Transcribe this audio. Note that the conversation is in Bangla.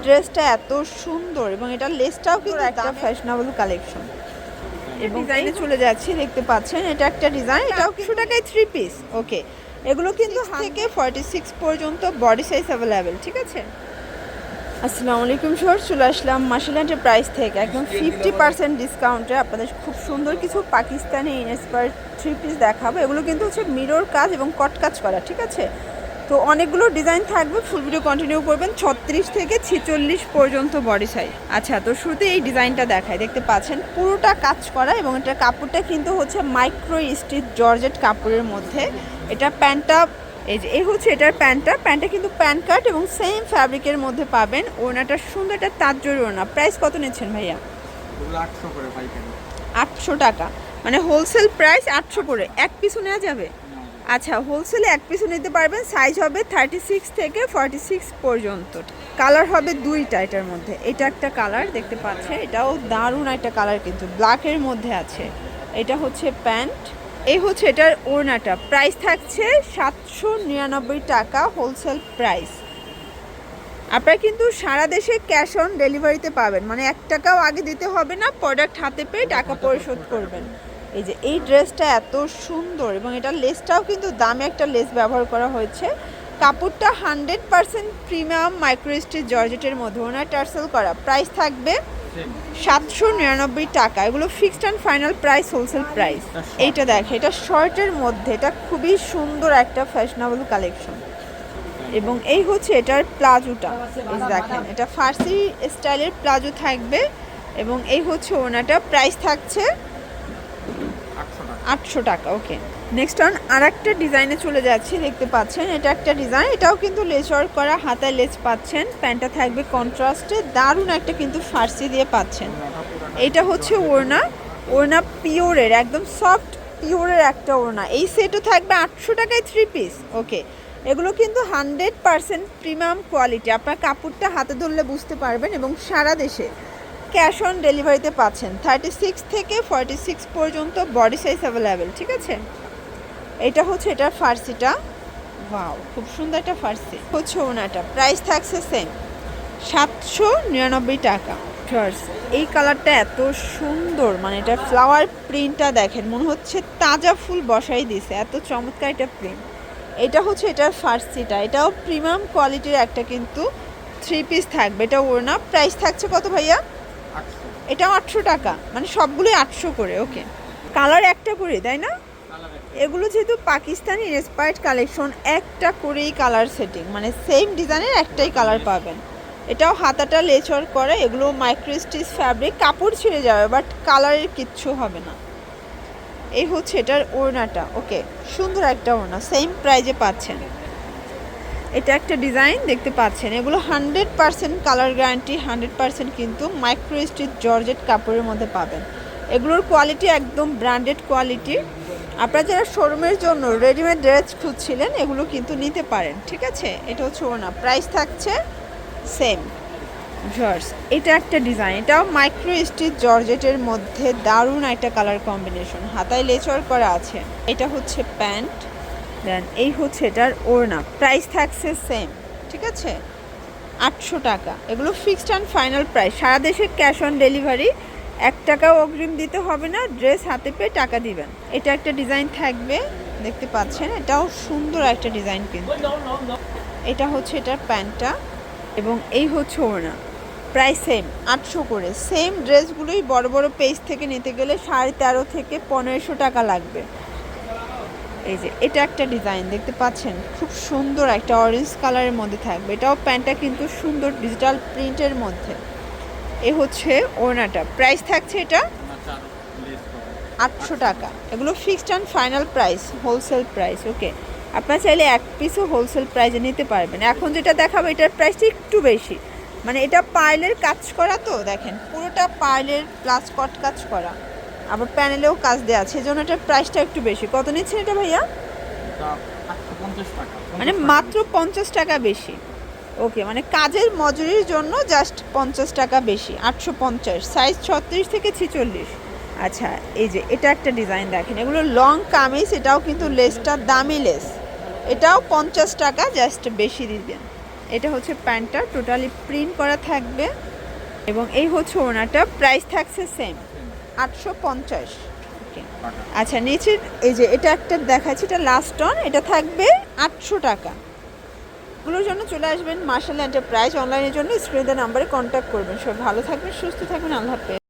ড্রেসটা এত সুন্দর এবং এটা লেসটাও কিন্তু একটা ফ্যাশনেবল কালেকশন। এবং ডিজাইনে চলে যাচ্ছি, দেখতে পাচ্ছেন এটা একটা ডিজাইন, এটাও 100 টাকায় 3 পিস। ওকে, এগুলো কিন্তু থেকে 46 পর্যন্ত বডি সাইজ অ্যাভেলেবেল, ঠিক আছে। আসসালামু আলাইকুম সর, চলে আসলাম মার্শাল এন্টারপ্রাইজ থেকে একদম 50% ডিসকাউন্টে আপনাদের খুব সুন্দর কিছু পাকিস্তানি ইন্সপায়ার্ড 3 পিস দেখাবো। এগুলো কিন্তু হচ্ছে মিরর কাজ এবং কট কাজ করা, ঠিক আছে। তো অনেকগুলো ডিজাইন থাকবে, ফুল ভিডিও কন্টিনিউ করবেন। 36 থেকে 46 পর্যন্ত বডি সাইজ। আচ্ছা, তো শুরুতে এই ডিজাইনটা দেখায়, দেখতে পাচ্ছেন পুরোটা কাজ করা এবং এটা কাপড়টা কিন্তু হচ্ছে মাইক্রো স্টিচ জর্জেট কাপড়ের মধ্যে। এটা প্যান্টটা এই হচ্ছে এটার প্যান্টটা কিন্তু প্যান্ট কাট এবং সেম ফ্যাব্রিকের মধ্যে পাবেন। ওনাটা সুন্দর, একটা তাঁতজরি ওনা। প্রাইস কত নিচ্ছেন ভাইয়া? 800 করে ভাই। 800 টাকা, মানে হোলসেল প্রাইস 800 করে। এক পিসও নেওয়া যাবে? আচ্ছা, হোলসেলে এক পিসও নিতে পারবেন। সাইজ হবে 36 থেকে 46 পর্যন্ত। কালার হবে দুইটা এটার মধ্যে। এটা একটা কালার দেখতে পাচ্ছেন, এটাও দারুণ একটা কালার, কিন্তু ব্ল্যাকের মধ্যে আছে। এটা হচ্ছে প্যান্ট, এই হচ্ছে এটার ওড়নাটা। প্রাইস থাকছে 799 টাকা হোলসেল প্রাইস। আপনারা কিন্তু সারা দেশে ক্যাশ অন ডেলিভারিতে পাবেন, মানে 1 টাকাও আগে দিতে হবে না, প্রোডাক্ট হাতে পেয়ে টাকা পরিশোধ করবেন। এই যে এই ড্রেসটা এত সুন্দর এবং এটা লেসটাও কিন্তু দামি একটা লেস ব্যবহার করা হয়েছে। কাপড়টা 100% প্রিমিয়াম মাইক্রো স্টিচ জর্জেটের মধ্যে, ওনার টার্সেল করা। প্রাইস থাকবে 799 টাকা। এগুলো fixed and final price, wholesale price. এইটা দেখে, এটা শর্টের মধ্যে, এটা খুবই সুন্দর একটা ফ্যাশনেবল কালেকশন। এবং এই হচ্ছে এটার প্লাজোটা, এই দেখেন এটা ফার্সি স্টাইলের প্লাজো থাকবে। এবং এই হচ্ছে ওনাটা, প্রাইস থাকছে 800 টাকা। ওকে, নেক্সট অন আর একটা ডিজাইনে চলে যাচ্ছি, দেখতে পাচ্ছেন এটা একটা ডিজাইন, এটাও কিন্তু লেস ওয়ার্ক করা, হাতায় লেস পাচ্ছেন। প্যান্টটা থাকবে কন্ট্রাস্টে, দারুণ একটা কিন্তু ফার্সি দিয়ে পাচ্ছেন। এটা হচ্ছে ওড়না পিওরের, একদম সফট পিওরের একটা ওড়না। এই সেটও থাকবে 800 টাকায় 3 পিস। ওকে, এগুলো কিন্তু 100% প্রিমিয়াম কোয়ালিটি। আপনার কাপড়টা হাতে ধরলে বুঝতে পারবেন। এবং সারা দেশে ক্যাশ অন ডেলিভারিতে পাচ্ছেন। 36 থেকে 46 পর্যন্ত বডি সাইজ অ্যাভেলেবেল, ঠিক আছে। এটা হচ্ছে এটার ফার্সিটা, ওয়াও খুব সুন্দর একটা ফার্সি। হচ্ছে ওনাটা, প্রাইস থাকছে সেম 799 টাকা। এই কালারটা এত সুন্দর, মানে এটা ফ্লাওয়ার প্রিন্টটা দেখেন, মনে হচ্ছে তাজা ফুল বসাই দিছে, এত চমৎকার এটা প্রিন্ট। এটা হচ্ছে এটার ফার্সিটা, এটাও প্রিমিয়াম কোয়ালিটির একটা কিন্তু 3 পিস থাকবে। এটা ওড়না। প্রাইস থাকছে কত ভাইয়া? এটাও 800 টাকা, মানে সবগুলোই 800 করে। ওকে, কালার একটা করে, তাই না? এগুলো যেহেতু পাকিস্তানি ইন্সপায়ার্ড কালেকশন, একটা করেই কালার সেটিং, মানে সেম ডিজাইনের একটাই কালার পাবেন। এটাও হাতাটা লেচর করে, এগুলো মাইক্রো স্টিচ ফ্যাব্রিক, কাপড় ছিঁড়ে যাবে বাট কালারের কিচ্ছু হবে না। এই হচ্ছে এটার ওড়নাটা। ওকে, সুন্দর একটা ওড়না, সেম প্রাইজে পাচ্ছেন। এটা একটা ডিজাইন দেখতে পাচ্ছেন, এগুলো 100% কালার গ্যারান্টি, 100% কিন্তু মাইক্রো স্টিচ জর্জেট কাপড়ের মধ্যে পাবেন। এগুলোর কোয়ালিটি একদম ব্র্যান্ডেড কোয়ালিটি। আপনারা যারা শোরুমের জন্য রেডিমেড ড্রেস খুঁজছিলেন, এগুলো কিন্তু নিতে পারেন, ঠিক আছে। এটা হচ্ছে ওড়না, প্রাইস থাকছে সেম। জর্জ, এটা একটা ডিজাইন, এটাও মাইক্রো স্টিচ জর্জেটের মধ্যে দারুণ একটা কালার কম্বিনেশন, হাতায় লেচর করা আছে। এটা হচ্ছে প্যান্ট, দেন এই হচ্ছে এটার ওড়না। প্রাইস থাকছে সেম, ঠিক আছে, 800 টাকা। এগুলো ফিক্সড অ্যান্ড ফাইনাল প্রাইস। সারা দেশে ক্যাশ অন ডেলিভারি, 1 টাকাও অগ্রিম দিতে হবে না, ড্রেস হাতে পেয়ে টাকা দিবেন। এটা একটা ডিজাইন থাকবে, দেখতে পাচ্ছেন, এটাও সুন্দর একটা ডিজাইন কিন্তু। এটা হচ্ছে এটার প্যান্টটা এবং এই হচ্ছে ওড়না। প্রাইস সেম 800 করে। সেম ড্রেসগুলোই বড় বড় পেজ থেকে নিতে গেলে 1350 থেকে 1500 টাকা লাগবে। এই যে এটা একটা ডিজাইন দেখতে পাচ্ছেন, খুব সুন্দর একটা অরেঞ্জ কালারের মধ্যে থাকবে। এটাও প্যান্টটা কিন্তু সুন্দর ডিজিটাল প্রিন্টের মধ্যে। এ হচ্ছে ওড়নাটা, প্রাইস থাকছে এটা 800 টাকা। এগুলো fixed and final price, wholesale price. Okay, আপনারা চাইলে এক পিসও হোলসেল প্রাইসে নিতে পারবেন। এখন যেটা দেখাবো এটার প্রাইসটা একটু বেশি, মানে এটা পার্লের কাজ করা, তো দেখেন পুরোটা পার্লের প্লাস কট কাজ করা, আবার প্যানেলেও কাজ দেওয়া আছে, এজন্য এটার প্রাইসটা একটু বেশি। কত নিচ্ছেন এটা ভাইয়া? মানে মাত্র 50 টাকা বেশি। ওকে, মানে কাজের মজুরির জন্য জাস্ট 50 টাকা বেশি, 850। সাইজ 36 থেকে 46। আচ্ছা, এই যে এটা একটা ডিজাইন দেখেন, এগুলো লং কামিজ, এটাও কিন্তু লেসটা দামি লেস, এটাও 50 টাকা জাস্ট বেশি দিবেন। এটা হচ্ছে প্যান্টটা, টোটালি প্রিন্ট করা থাকবে এবং এই হচ্ছে ওনাটা, প্রাইস থাকছে সেম 850। ওকে, টাকা। আচ্ছা নিচের এই যে এটা একটা দেখাচ্ছি, এটা লাস্ট অন, এটা থাকবে 800 টাকা। এগুলোর জন্য চলে আসবেন মার্শাল এন্টারপ্রাইজ, অনলাইনের জন্য স্ক্রিনের নাম্বারে কন্ট্যাক্ট করবেন। সব ভালো থাকবেন, সুস্থ থাকবেন, আল্লাহ হাফেজ।